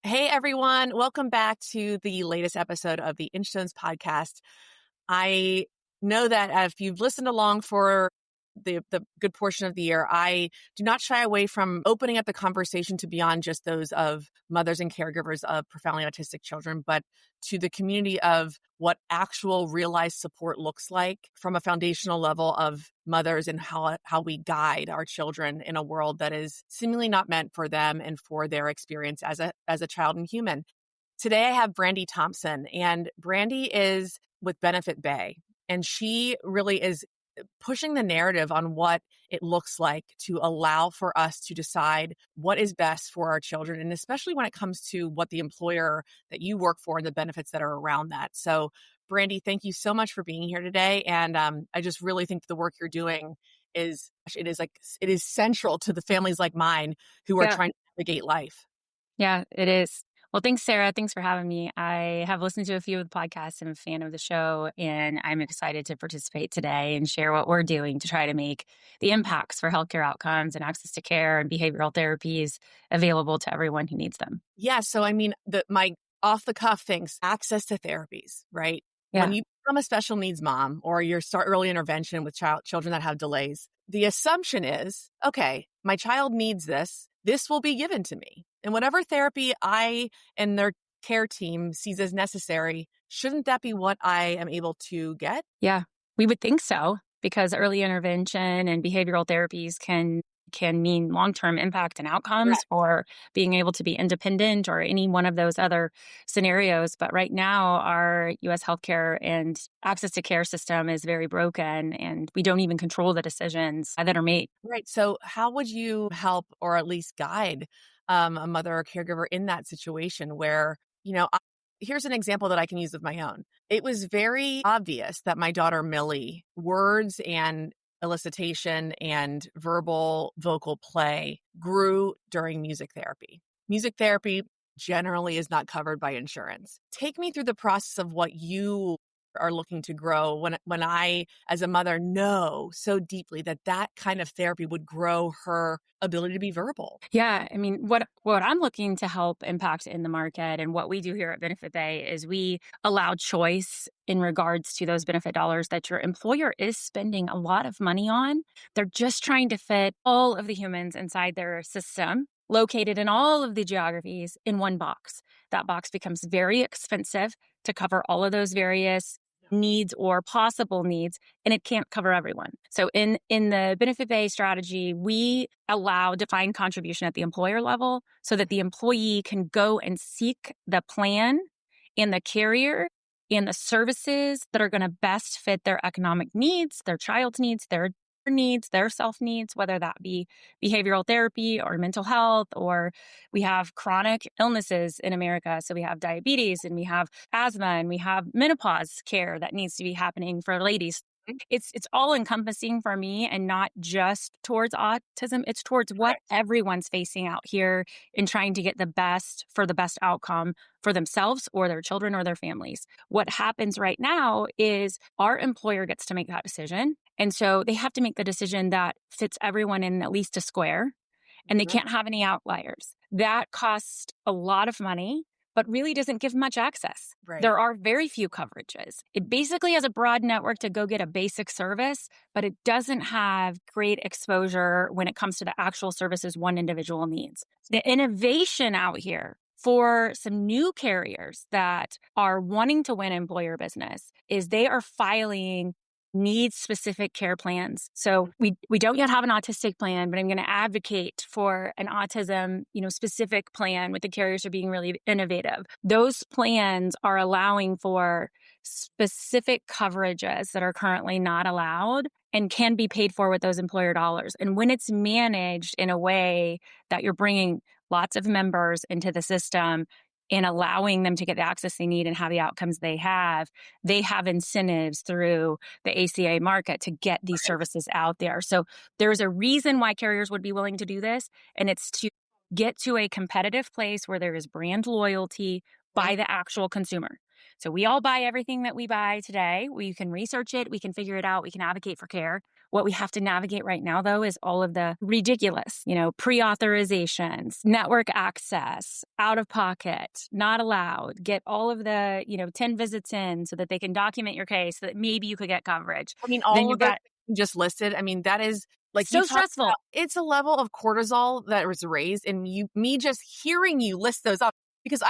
Hey, everyone. Welcome back to the latest episode of the Inchstones podcast. I know that if you've listened along for the good portion of the year, I do not shy away from opening up the conversation to beyond just those of mothers and caregivers of profoundly autistic children, but to the community of what actual realized support looks like from a foundational level of mothers and how we guide our children in a world that is seemingly not meant for them and for their experience as a child and human. Today I have Brandy Thompson, and Brandy is with benefitbay, and she really is pushing the narrative on what it looks like to allow for us to decide what is best for our children, and especially when it comes to what the employer that you work for and the benefits that are around that. So, Brandy, thank you so much for being here today, and I just really think the work you're doing is central to the families like mine who are Yeah, trying to navigate life. yeah, it is. Well, thanks, Sarah. Thanks for having me. I have listened to a few of the podcasts. I'm a fan of the show, and I'm excited to participate today and share what we're doing to try to make the impacts for healthcare outcomes and access to care and behavioral therapies available to everyone who needs them. Yeah. So, I mean, my off the cuff things, access to therapies, right? When Yeah, you become a special needs mom or you start early intervention with children that have delays, the assumption is, okay, my child needs this. This will be given to me. And whatever therapy I and their care team sees as necessary, shouldn't that be what I am able to get? yeah, we would think so because early intervention and behavioral therapies can mean long-term impact and outcomes for being able to be independent or any one of those other scenarios. But right now, our US healthcare and access to care system is very broken, and we don't even control the decisions that are made. Right. So, how would you help or at least guide a mother or caregiver in that situation where, here's an example that I can use of my own. It was very obvious that my daughter Millie, words and elicitation and verbal vocal play grew during music therapy. Music therapy generally is not covered by insurance. Take me through the process of what you are looking to grow when I, as a mother, know so deeply that kind of therapy would grow her ability to be verbal. Yeah, I mean, what I'm looking to help impact in the market and what we do here at Benefit Bay is we allow choice in regards to those benefit dollars that your employer is spending a lot of money on. They're just trying to fit all of the humans inside their system, located in all of the geographies in one box. That box becomes very expensive to cover all of those various needs or possible needs, and it can't cover everyone. So in the benefit based strategy, we allow defined contribution at the employer level so that the employee can go and seek the plan and the carrier and the services that are going to best fit their economic needs, their child's needs, their self needs, whether that be behavioral therapy or mental health, or we have chronic illnesses in America. So we have diabetes and we have asthma and we have menopause care that needs to be happening for ladies. It's all encompassing for me and not just towards autism. It's towards what everyone's facing out here in trying to get the best outcome for themselves or their children or their families. What happens right now is our employer gets to make that decision. And so they have to make the decision that fits everyone in at least a square, and they can't have any outliers. That costs a lot of money, but really doesn't give much access. Right. There are very few coverages. It basically has a broad network to go get a basic service, but it doesn't have great exposure when it comes to the actual services one individual needs. The innovation out here for some new carriers that are wanting to win employer business is they are filing needs specific care plans. So we don't yet have an autistic plan, but I'm going to advocate for an autism, specific plan with the carriers are being really innovative. Those plans are allowing for specific coverages that are currently not allowed and can be paid for with those employer dollars. And when it's managed in a way that you're bringing lots of members into the system and allowing them to get the access they need and have the outcomes they have incentives through the ACA market to get these services out there. So there's a reason why carriers would be willing to do this, and it's to get to a competitive place where there is brand loyalty by the actual consumer. So we all buy everything that we buy today. We can research it, we can figure it out, we can advocate for care. What we have to navigate right now, though, is all of the ridiculous, pre-authorizations, network access, out of pocket, not allowed, get all of the, 10 visits in so that they can document your case so that maybe you could get coverage. I mean, Then all you've of those got things you just listed, I mean, that is like you so talked about, stressful. it's a level of cortisol that was raised, and me just hearing you list those up because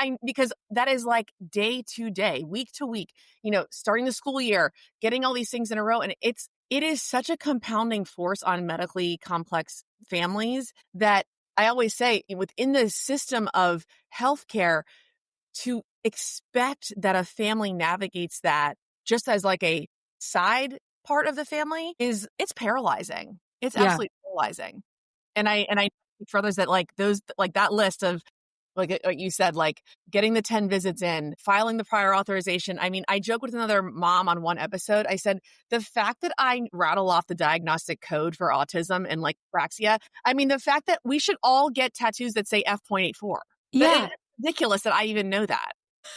that is like day to day, week to week, starting the school year, getting all these things in a row. And it is such a compounding force on medically complex families that I always say within the system of healthcare, to expect that a family navigates that just as like a side part of the family it's paralyzing. It's Yeah. absolutely paralyzing. And I for others that like those, like that list of like you said, like getting the 10 visits in, filing the prior authorization. I mean, I joked with another mom on one episode. I said, the fact that I rattle off the diagnostic code for autism and like praxia, I mean, the fact that we should all get tattoos that say F.84. Yeah. It's ridiculous that I even know that.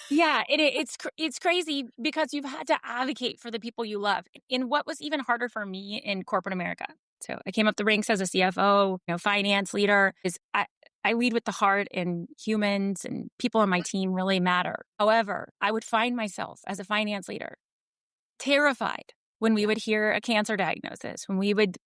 Yeah, it's crazy because you've had to advocate for the people you love in what was even harder for me in corporate America. So I came up the ranks as a CFO, finance leader. I lead with the heart, and humans and people on my team really matter. However, I would find myself as a finance leader terrified when we would hear a cancer diagnosis, when we would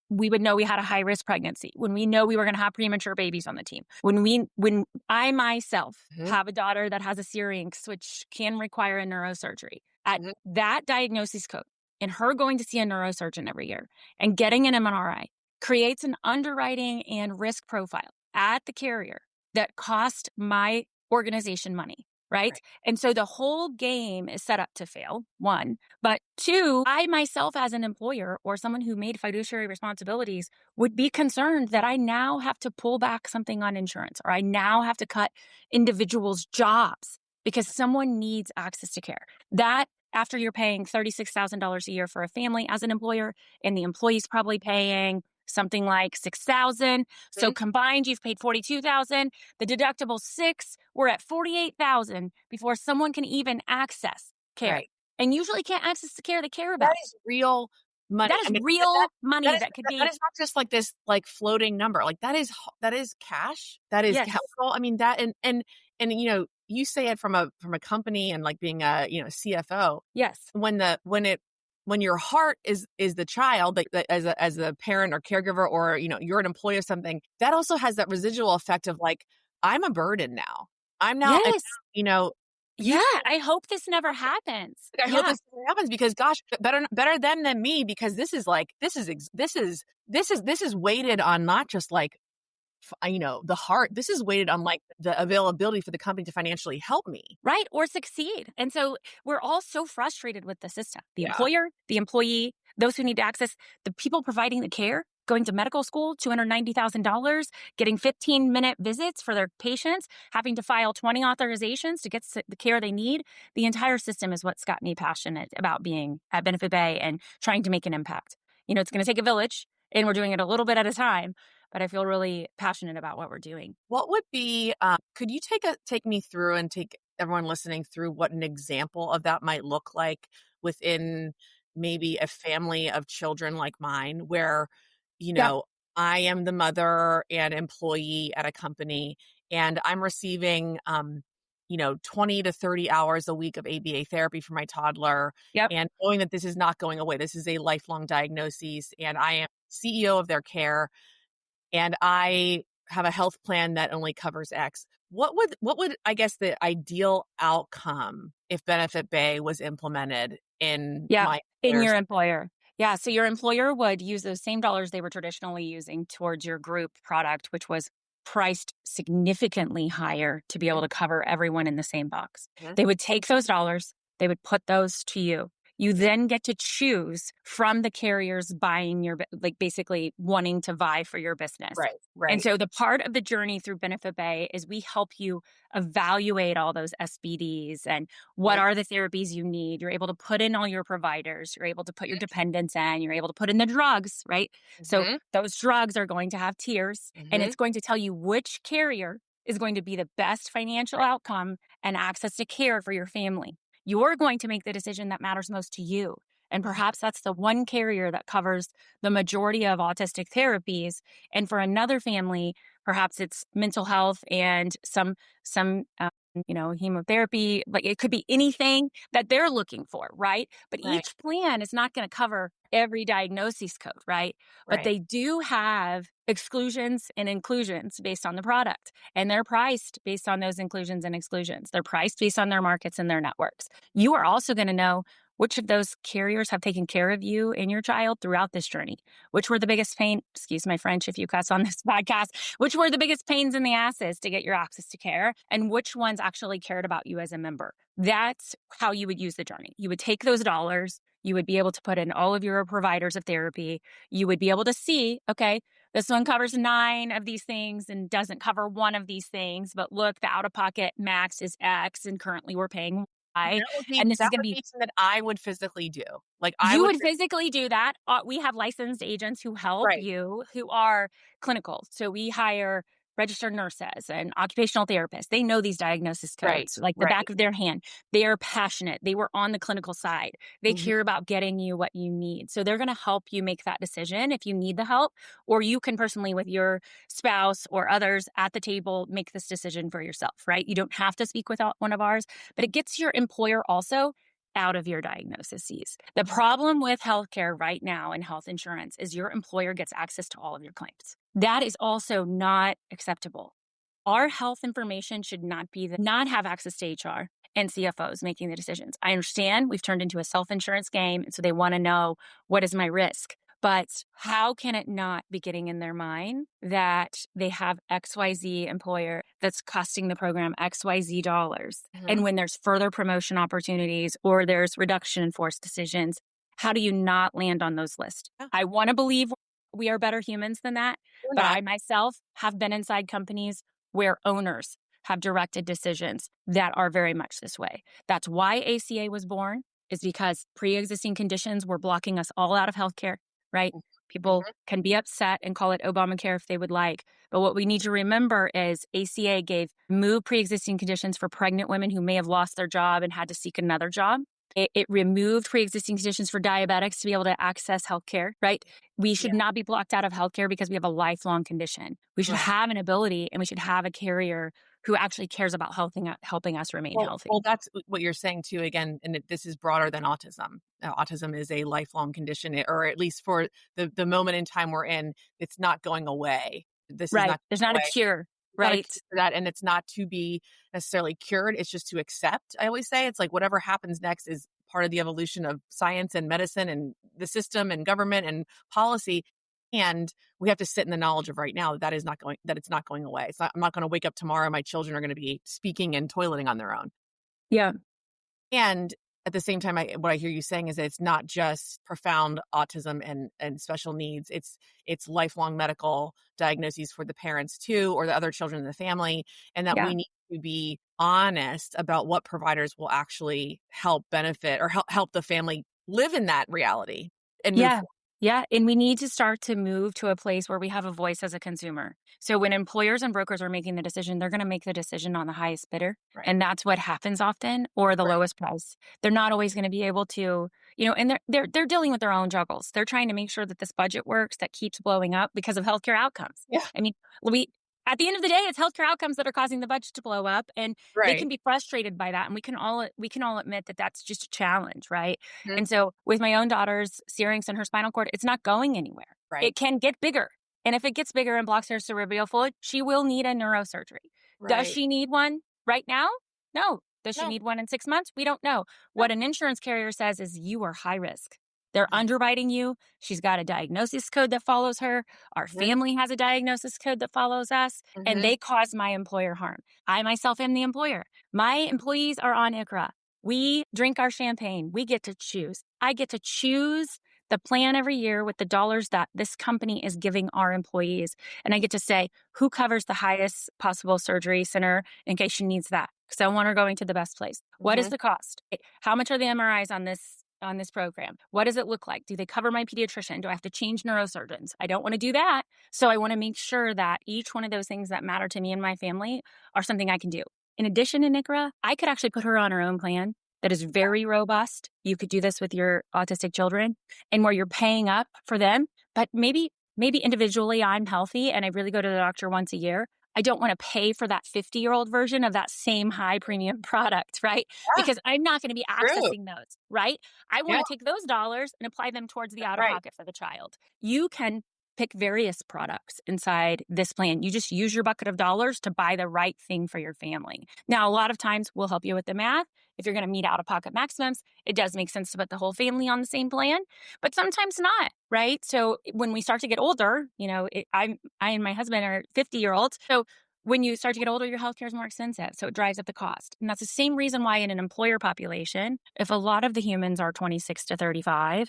know we had a high risk pregnancy, when we know we were going to have premature babies on the team, when I myself Mhm. have a daughter that has a syrinx, which can require a neurosurgery. At Mhm. that diagnosis code, and her going to see a neurosurgeon every year and getting an MRI creates an underwriting and risk profile at the carrier that cost my organization money, right? And so the whole game is set up to fail, one. But two, I myself as an employer or someone who made fiduciary responsibilities would be concerned that I now have to pull back something on insurance, or I now have to cut individuals' jobs because someone needs access to care. That, after you're paying $36,000 a year for a family as an employer, and the employee's probably paying something like $6,000. So Mhm. combined, you've paid $42,000. The deductible $6,000. We're at $48,000 before someone can even access care, Right. and usually can't access the care they care That about. is real money. That is I mean, real money that could that be, is not just like this like floating number. Like that is cash. That is yes, capital. I mean that and you say it from a company and like being a CFO, yes, when your heart is the child, like as a parent or caregiver, or you're an employee of something, that also has that residual effect of like, I'm a burden now. I'm now, and, yes. you know you Yeah, I hope this never happens. I hope Yeah, this never happens, because gosh, better them than me, because this is like this is weighted on not just like the heart. This is weighted on like the availability for the company to financially help me. right, or succeed. And so we're all so frustrated with the system. The Yeah. employer, the employee, those who need access, the people providing the care, going to medical school, $290,000, getting 15-minute visits for their patients, having to file 20 authorizations to get the care they need. The entire system is what's got me passionate about being at Benefit Bay and trying to make an impact. It's going to take a village, and we're doing it a little bit at a time, but I feel really passionate about what we're doing. What would be could you take me through and take everyone listening through what an example of that might look like within maybe a family of children like mine, where you Yeah, know I am the mother and employee at a company, and I'm receiving 20 to 30 hours a week of ABA therapy for my toddler, yep, and knowing that this is not going away. This is a lifelong diagnosis, and I am CEO of their care, and I have a health plan that only covers X. What would I guess the ideal outcome if Benefit Bay was implemented in yeah, my in employer's? your employer. Yeah, so your employer would use those same dollars they were traditionally using towards your group product, which was priced significantly higher to be able to cover everyone in the same box. Mhm, They would take those dollars, they would put those to you. You mhm. then get to choose from the carriers buying like basically wanting to vie for your business. Right, And right. so the part of the journey through Benefit Bay is we help you evaluate all those SBDs and what Mhm, are the therapies you need. You're able to put in all your providers. You're able to put your dependents in. You're able to put in the drugs, right? So mhm, those drugs are going to have tiers, and mhm. it's going to tell you which carrier is going to be the best financial outcome and access to care for your family. You're going to make the decision that matters most to you. And perhaps that's the one carrier that covers the majority of autistic therapies. And for another family, perhaps it's mental health and some chemotherapy. Like it could be anything that they're looking for, right? But Right. each plan is not going to cover every diagnosis code, right? But Right. they do have exclusions and inclusions based on the product, and they're priced based on those inclusions and exclusions. They're priced based on their markets and their networks. You are also going to know which of those carriers have taken care of you and your child throughout this journey, which were the biggest pain, excuse my French if you cuss on this podcast, which were the biggest pains in the asses to get your access to care, and which ones actually cared about you as a member. That's how you would use the journey. You would take those dollars, you would be able to put in all of your providers of therapy. You would be able to see, okay, this one covers 9 of these things and doesn't cover one of these things. But look, the out of pocket max is X and currently we're paying Y. And this is That going to would be be something that I would physically do. Like I you would would physically do that. We have licensed agents who help Right. you who are clinical. So we hire registered nurses and occupational therapists. They know these diagnosis Right. codes like the Right. back of their hand. They are passionate. They were on the clinical side. They Mhm. care about getting you what you need. So they're going to help you make that decision if you need the help, or you can personally, with your spouse or others at the table, make this decision for yourself, right? You don't have to speak with one of ours, but it gets your employer also out of your diagnoses. The problem with healthcare right now and health insurance is your employer gets access to all of your claims. That is also not acceptable. Our health information should not have access to HR and CFOs making the decisions. I understand we've turned into a self-insurance game, and so they want to know, what is my risk? But how can it not be getting in their mind that they have XYZ employer that's costing the program XYZ dollars? Mhm. And when there's further promotion opportunities or there's reduction in force decisions, how do you not land on those lists? Yeah. I want to believe we are better humans than that, We're but not. I myself have been inside companies where owners have directed decisions that are very much this way. That's why ACA was born, is because pre-existing conditions were blocking us all out of healthcare, right? People Mhm. can be upset and call it Obamacare if they would like. But what we need to remember is ACA moved pre-existing conditions for pregnant women who may have lost their job and had to seek another job. It removed pre-existing conditions for diabetics to be able to access healthcare, right? We should Yeah. not be blocked out of healthcare because we have a lifelong condition. We should Right. have an ability, and we should have a carrier who actually cares about helping us remain healthy. Well, that's what you're saying too. Again, and this is broader than autism. Autism is a lifelong condition, or at least for the moment in time we're in, it's not going away. This is Right. not There's going not a away. cure, It's not a right? cure for that, and it's not to be necessarily cured. It's just to accept. I always say it's like whatever happens next is part of the evolution of science and medicine and the system and government and policy. And we have to sit in the knowledge of right now that it's not going away. I'm not going to wake up tomorrow. My children are going to be speaking and toileting on their own. Yeah. And at the same time, what I hear you saying is that it's not just profound autism and special needs. It's lifelong medical diagnoses for the parents too, or the other children in the family, and that Yeah. we need to be honest about what providers will actually help benefit or help the family live in that reality and move Yeah. forward. Yeah. And we need to start to move to a place where we have a voice as a consumer. So when employers and brokers are making the decision, they're going to make the decision on the highest bidder. Right. And that's what happens often, or the Right. lowest price. They're not always going to be able to, and they're dealing with their own juggles. They're trying to make sure that this budget works that keeps blowing up because of healthcare outcomes. Yeah. I mean, we at the end of the day, it's healthcare outcomes that are causing the budget to blow up, and they Right. can be frustrated by that. And we can all admit that that's just a challenge, right? Mhm. And so with my own daughter's syrinx and her spinal cord, it's not going anywhere. Right. It can get bigger. And if it gets bigger and blocks her cerebral fluid, she will need a neurosurgery. Does Right. she need one right now? No. Does she No. need one in 6 months? We don't know. What an insurance carrier says is you are high risk. They're underwriting you. She's got a diagnosis code that follows her. Our Mhm. family has a diagnosis code that follows us, and Mhm. they cause my employer harm. I myself am the employer. My employees are on ICHRA. We drink our champagne. We get to choose. I get to choose the plan every year with the dollars that this company is giving our employees. And I get to say who covers the highest possible surgery center in case she needs that. Because I want her going to the best place. What is Mhm. the cost? How much are the MRIs on this program? What does it look like? Do they cover my pediatrician? Do I have to change neurosurgeons? I don't want to do that. So I want to make sure that each one of those things that matter to me and my family are something I can do. In addition to NICRA, I could actually put her on her own plan that is very robust. You could do this with your autistic children, and where you're paying up for them, but maybe individually I'm healthy and I really go to the doctor once a year. I don't want to pay for that 50-year-old version of that same high premium product, right? Yeah, Because I'm not going to be true. accessing those, right? I want Yeah, to take those dollars and apply them towards the out of right. pocket for the child. You can pick various products inside this plan. You just use your bucket of dollars to buy the right thing for your family. Now, a lot of times we'll help you with the math. If you're going to meet out of pocket maximums, it does make sense to put the whole family on the same plan, but sometimes not, right? So when we start to get older, I and my husband are 50-year-olds. So when you start to get older, your healthcare is more expensive. So it drives up the cost. And that's the same reason why in an employer population, if a lot of the humans are 26 to 35,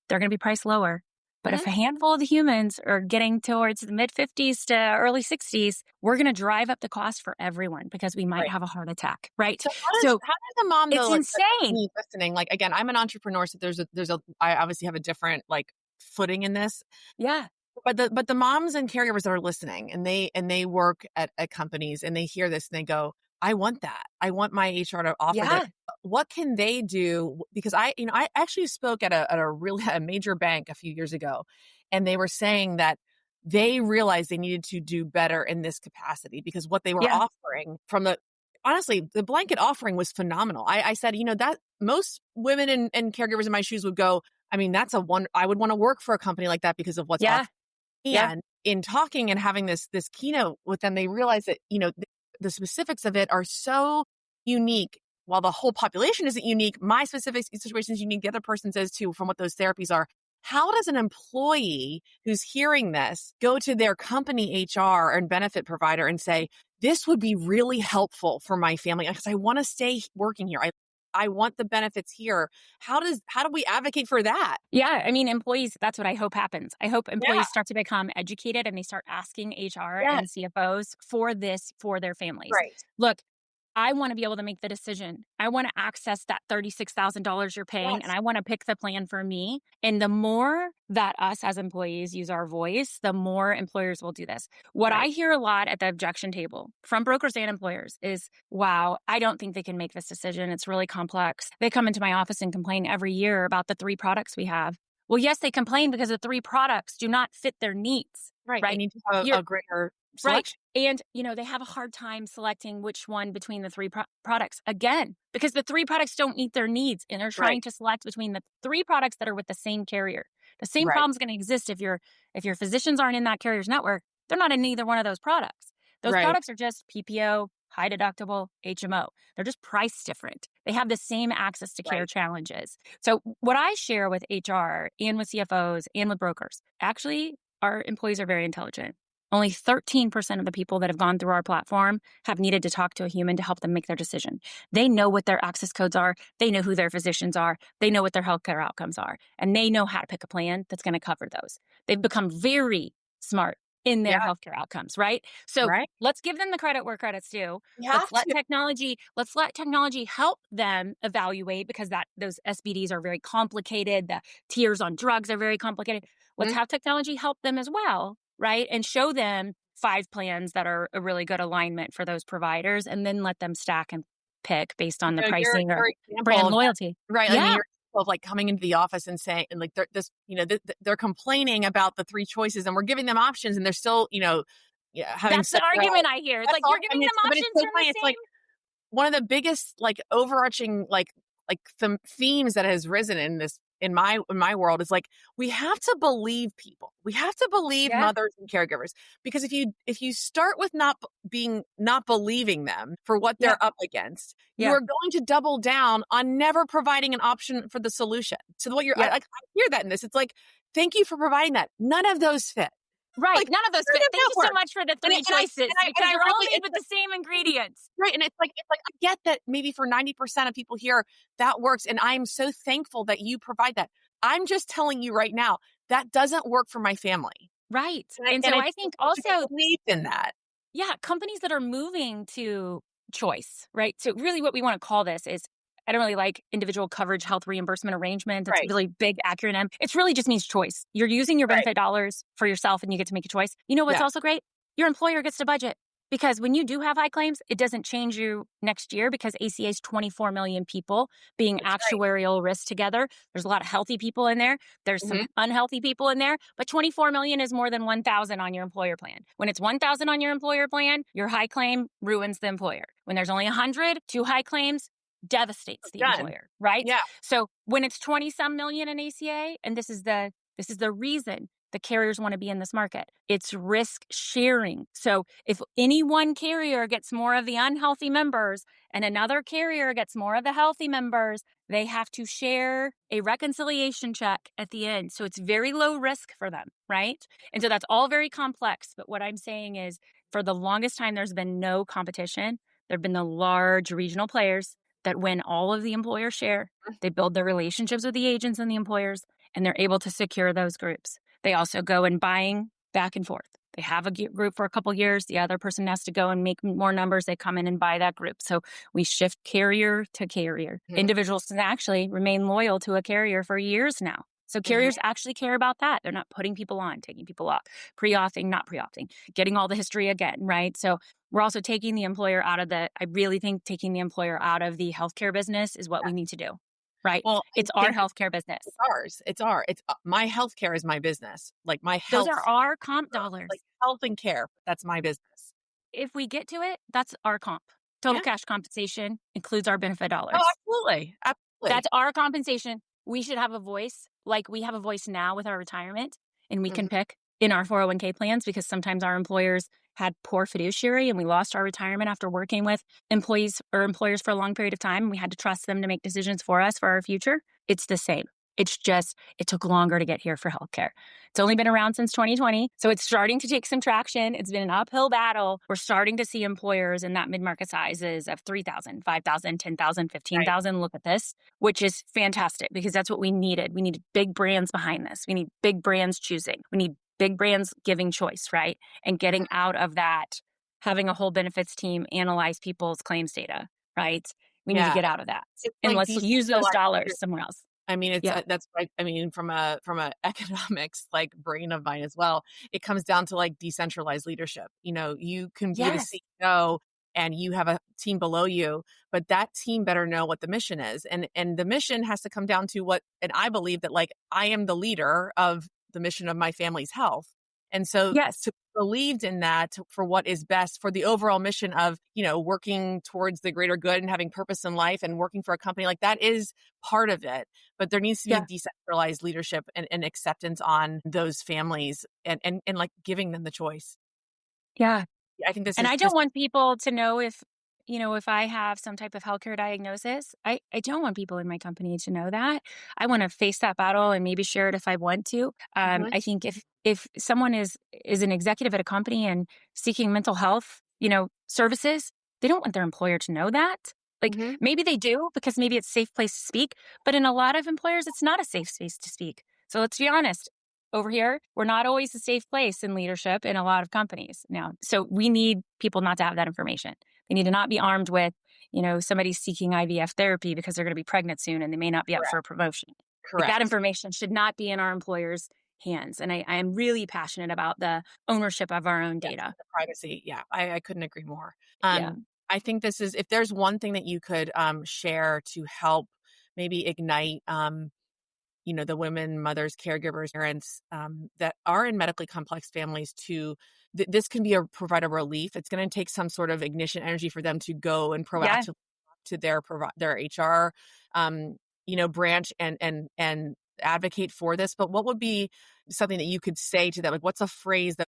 they're going to be priced lower. But if a handful of the humans are getting towards the mid 50s to early 60s, we're going to drive up the cost for everyone because we might Right. have a heart attack, right? So So how does a mom it's though, like insane. me listening, like again, I'm an entrepreneur, so I obviously have a different like footing in this. Yeah. But the moms and caregivers that are listening and they work at companies and they hear this and they go, I want that. I want my HR to offer Yeah. that. What can they do? Because I actually spoke at a major bank a few years ago, and they were saying that they realized they needed to do better in this capacity because what they were Yeah. offering honestly, the blanket offering was phenomenal. I said, that most women and caregivers in my shoes would go, I mean, I would want to work for a company like that because of what's Yeah. offered. Yeah. And in talking and having this keynote with them, they realized that, the specifics of it are so unique. While the whole population isn't unique, my specific situation is unique. The other person's is too, from what those therapies are. How does an employee who's hearing this go to their company HR and benefit provider and say, this would be really helpful for my family because I want to stay working here. I want the benefits here. How do we advocate for that? Yeah. I mean, employees, that's what I hope happens. I hope Yeah. employees start to become educated and they start asking HR Yes. and CFOs for this for their families. Right. Look, I want to be able to make the decision. I want to access that $36,000 you're paying, Yes. and I want to pick the plan for me. And the more that us as employees use our voice, the more employers will do this. What I Right. hear a lot at the objection table from brokers and employers is, wow, I don't think they can make this decision. It's really complex. They come into my office and complain every year about the 3 products we have. Well, yes, they complain because the 3 products do not fit their needs. Right. Right. They need to have a greater Right. selection. And, they have a hard time selecting which one between the 3 products again, because the 3 products don't meet their needs and they're trying Right. to select between the 3 products that are with the same carrier. The same Right. problem's going to exist if your physicians aren't in that carrier's network. They're not in either one of those products. Those Right. products are just PPO, high deductible, HMO. They're just priced different. They have the same access to care Right. challenges. So what I share with HR and with CFOs and with brokers, actually, our employees are very intelligent. Only 13% of the people that have gone through our platform have needed to talk to a human to help them make their decision. They know what their access codes are. They know who their physicians are. They know what their healthcare outcomes are. And they know how to pick a plan that's going to cover those. They've become very smart in their healthcare outcomes, right? So Right. let's give them the credit where credit's due. You have to. Let's let technology help them evaluate, because those SBDs are very complicated. The tiers on drugs are very complicated. Let's have technology help them as well, right? And show them 5 plans that are a really good alignment for those providers, and then let them stack and pick based on the pricing or brand loyalty. Right. Yeah. I mean, you're of like coming into the office and saying, and like they're complaining about the 3 choices, and we're giving them options, and they're still, having That's the argument I hear. It's like, you're giving them but it's options so from funny. the It's same. like one of the biggest like overarching themes that has risen in my world is like, we have to believe people. We have to believe mothers and caregivers, because if you start with not believing them for what they're up against, you are going to double down on never providing an option for the solution. So what I hear that in this, it's like, thank you for providing that. None of those fit. Right. Like, None of those fit. Thank you so much for the 3 choices, because you're all made with the same ingredients. Right. And it's like, I get that maybe for 90% of people here that works. And I'm so thankful that you provide that. I'm just telling you right now, that doesn't work for my family. Right. And so I think also, believe in that. Yeah, companies that are moving to choice, right? So really what we want to call this is, I don't really like individual coverage health reimbursement arrangement. It's a really big acronym. It really just means choice. You're using your benefit dollars for yourself and you get to make a choice. You know what's also great? Your employer gets to budget. Because when you do have high claims, it doesn't change you next year because ACA is 24 million people being That's right. actuarial risk together. There's a lot of healthy people in there. There's some unhealthy people in there, but 24 million is more than 1,000 on your employer plan. When it's 1,000 on your employer plan, your high claim ruins the employer. When there's only 100, two high claims devastates the Done. employer, right? Yeah. So when it's 20 some million in ACA, and this is the reason the carriers want to be in this market. It's risk sharing. So if any one carrier gets more of the unhealthy members and another carrier gets more of the healthy members, they have to share a reconciliation check at the end. So it's very low risk for them, right? And so that's all very complex. But what I'm saying is for the longest time, there's been no competition. There have been the large regional players that win all of the employer share. They build their relationships with the agents and the employers, and they're able to secure those groups. They also go in buying back and forth. They have a group for a couple years. The other person has to go and make more numbers. They come in and buy that group. So we shift carrier to carrier. Individuals can actually remain loyal to a carrier for years now. So carriers actually care about that. They're not putting people on, taking people off, pre-authing, not pre-authing, getting all the history again, right? So we're also taking the employer out of I really think taking the employer out of the healthcare business is what we need to do, right? Well, I It's our think healthcare business. it's ours. It's my healthcare is my business. Like my Those health, are our comp dollars. like health and care. That's my business. If we get to it, that's our comp. Total Yeah. cash compensation includes our benefit Oh, dollars. absolutely. Absolutely. That's our compensation. We should have a voice like we have a voice now with our retirement, and we can pick in our 401k plans because sometimes our employers had poor fiduciary and we lost our retirement after working with employees or employers for a long period of time. And we had to trust them to make decisions for us for our future. It's the same. It's just, it took longer to get here for healthcare. It's only been around since 2020. So it's starting to take some traction. It's been an uphill battle. We're starting to see employers in that mid-market sizes of 3,000, 5,000, 10,000, 15,000 look at this, which is fantastic because that's what we needed. We needed big brands behind this. We need big brands choosing. We need big brands giving choice, right? And getting out of that, having a whole benefits team analyze people's claims data, right? We need to get out of that. And let's use those dollars somewhere else. I mean, it's that's right. I mean, from a economics like brain of mine as well, it comes down to like decentralized leadership. You know, you can be the CEO and you have a team below you, but that team better know what the mission is, and the mission has to come down to what. And I believe that like I am the leader of the mission of my family's health, and so to believed in that for what is best for the overall mission of, you know, working towards the greater good and having purpose in life and working for a company like that is part of it. But there needs to be decentralized leadership and acceptance on those families and like giving them the choice. Yeah. I think I don't want people to know if, you know, if I have some type of healthcare diagnosis. I don't want people in my company to know that. I want to face that battle and maybe share it if I want to. I think if someone is an executive at a company and seeking mental health, you know, services, they don't want their employer to know that. Like maybe they do because maybe it's a safe place to speak, but in a lot of employers, it's not a safe space to speak. So let's be honest. Over here, we're not always a safe place in leadership in a lot of companies now. So we need people not to have that information. They need to not be armed with, you know, somebody seeking IVF therapy because they're going to be pregnant soon and they may not be up for a promotion. Like that information should not be in our employers' hands. And I am really passionate about the ownership of our own data. The privacy. Yeah, I couldn't agree more. I think this is, if there's one thing that you could share to help maybe ignite you know, the women, mothers, caregivers, parents that are in medically complex families to, this can provide a relief. It's going to take some sort of ignition energy for them to go and proactively talk to their HR, you know, branch and advocate for this. But what would be something that you could say to them? Like, what's a phrase that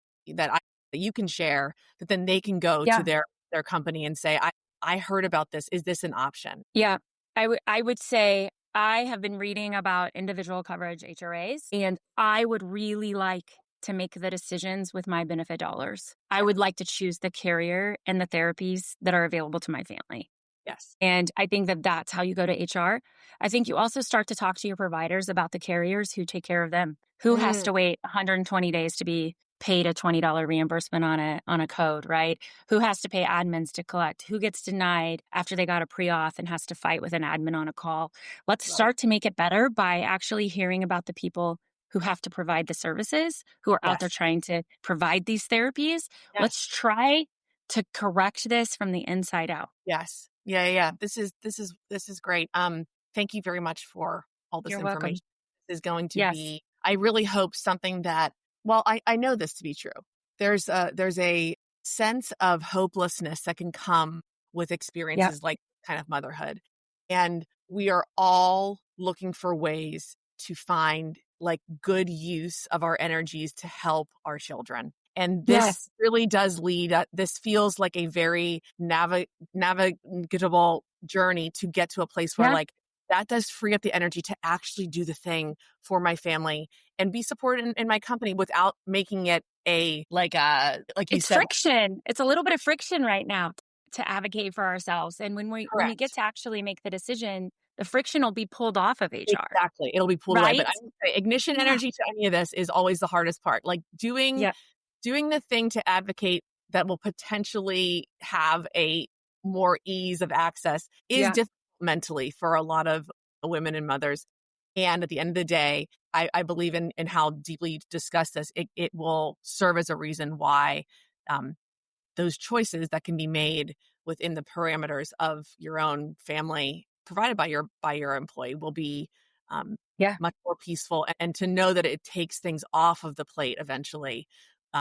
you can share that then they can go to their company and say, I heard about this. Is this an option? Yeah, I would say, I have been reading about individual coverage HRAs, and I would really like to make the decisions with my benefit dollars. I would like to choose the carrier and the therapies that are available to my family. Yes. And I think that that's how you go to HR. I think you also start to talk to your providers about the carriers who take care of them. Who has to wait 120 days to be paid a $20 reimbursement on a code, right? Who has to pay admins to collect? Who gets denied after they got a pre-auth and has to fight with an admin on a call? Let's start to make it better by actually hearing about the people who have to provide the services, who are out there trying to provide these therapies. Let's try to correct this from the inside out. Yes. Yeah. This is great. Thank you very much for all this You're information. welcome. This is going to Yes. be, I really hope something that, well, I know this to be true. There's a sense of hopelessness that can come with Yep. experiences like kind of motherhood. And we are all looking for ways to find like good use of our energies to help our children. And this Yes. really does lead, this feels like a very navigable journey to get to a place where Yeah. like that does free up the energy to actually do the thing for my family and be supported in my company without making it like you It's said, friction. It's a little bit of friction right now to advocate for ourselves. And when we get correct. to actually make the decision, the friction will be pulled off of HR, Exactly. It'll be pulled away. But right? I would say ignition Yeah. energy to any of this is always the hardest part. Like doing Yeah. doing the thing to advocate that will potentially have a more ease of access is Yeah. difficult mentally for a lot of women and mothers. And at the end of the day, I believe in how deeply you discuss this. It will serve as a reason why um, those choices that can be made within the parameters of your own family provided by your employee will be Yeah. much more peaceful, and to know that it takes things off of the plate eventually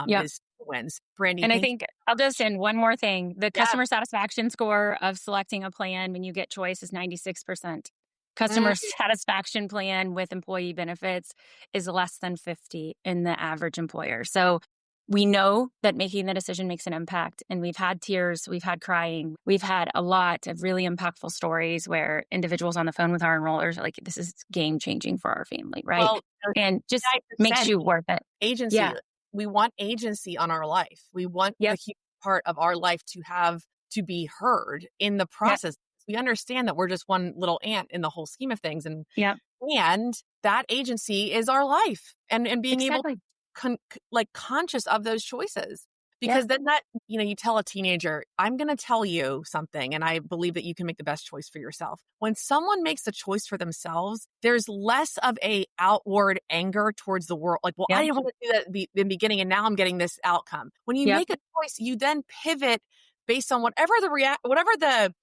Yeah. is wins. Brandy, And I thank you think so I'll just much. end one more thing. The Yeah. customer satisfaction score of selecting a plan when you get choice is 96%. Mm, Customer satisfaction plan with employee benefits is less than 50 in the average employer. So we know that making the decision makes an impact. And we've had tears, we've had crying, we've had a lot of really impactful stories where individuals on the phone with our enrollers are like, this is game changing for our family, right? well, And just makes 9% you worth it. agency. Yeah. We want agency on our life. We want the Yep. human part of our life to be heard in the Yep. process. We understand that we're just one little ant in the whole scheme of things, Yep. and that agency is our life, and being able Exactly. like conscious of those choices. Yep. Because then that, you tell a teenager, I'm going to tell you something, and I believe that you can make the best choice for yourself. When someone makes a choice for themselves, there's less of a outward anger towards the world. Like, well, I Yep. didn't want to do that in the beginning, and now I'm getting this outcome. When you Yep. make a choice, you then pivot based on whatever the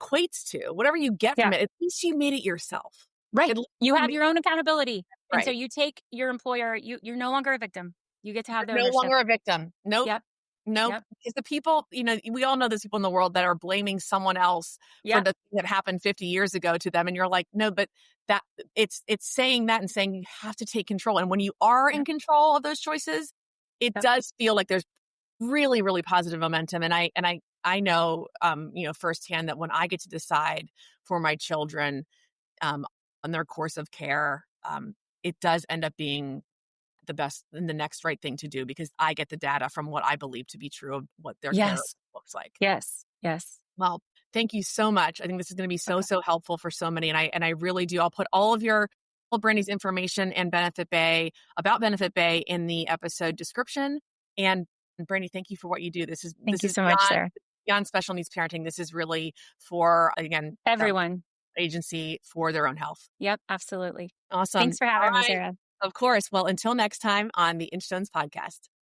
equates to, whatever you get Yeah. from it. At least you made it yourself. Right. At least You you have made your own accountability. it And so right. you take your employer, you're no longer a victim. You get to have the No ownership. longer a victim. Nope. Yep. Nope. Yep. Because the people, we all know there's people in the world that are blaming someone else for Yep. the thing that happened 50 years ago to them. And you're like, no, but that it's saying that and saying you have to take control. And when you are in Yep. control of those choices, it Yep. does feel like there's really, really positive momentum. And I know, firsthand that when I get to decide for my children, um, on their course of care, it does end up being the best and the next right thing to do because I get the data from what I believe to be true of what their care Yes. looks like. Yes. Yes. Well, thank you so much. I think this is going to be so, Okay. so helpful for so many. And I really do. I'll put all of Brandy's information and about Benefit Bay in the episode description. And Brandy, thank you for what you do. This Thank you is so much, Sarah. beyond special needs parenting. This is really for, again, Everyone. agency for their own health. Yep. Absolutely. Awesome. Thanks for All having me, right. Sarah. Of course. Well, until next time on the Inchstones podcast.